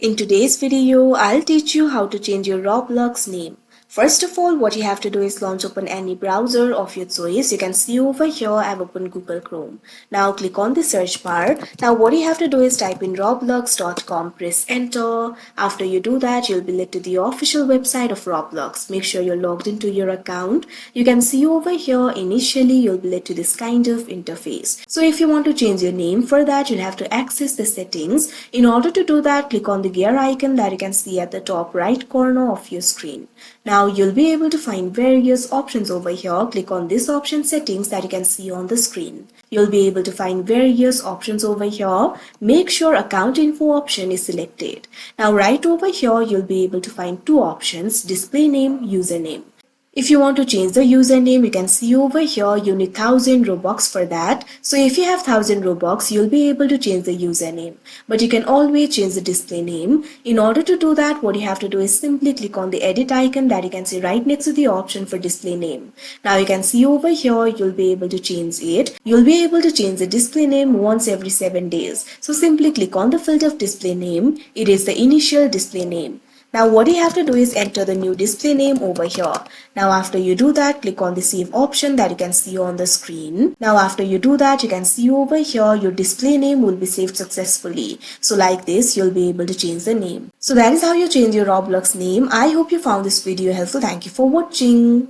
In today's video, I'll teach you how to change your Roblox name. First of all, what you have to do is launch open any browser of your choice. You can see over here I've opened Google Chrome. Now click on the search bar. Now what you have to do is type in roblox.com, press enter. After you do that, you'll be led to the official website of Roblox. Make sure you're logged into your account. You can see over here initially you'll be led to this kind of interface. So if you want to change your name, for that you'll have to access the settings. In order to do that, click on the gear icon that you can see at the top right corner of your screen. Now you'll be able to find various options over here. Click on this option settings that you can see on the screen. You'll be able to find various options over here. Make sure account info option is selected. Now right over here you'll be able to find two options: display name, username. If you want to change the username, you can see over here you need 1000 Robux for that. So if you have 1000 Robux, you'll be able to change the username. But you can always change the display name. In order to do that, what you have to do is simply click on the edit icon that you can see right next to the option for display name. Now you can see over here you'll be able to change it. You'll be able to change the display name once every 7 days. So simply click on the field of display name. It is the initial display name. Now what you have to do is enter the new display name over here. Now after you do that, click on the save option that you can see on the screen. Now after you do that, you can see over here your display name will be saved successfully. So like this, you'll be able to change the name. So that is how you change your Roblox name. I hope you found this video helpful. Thank you for watching.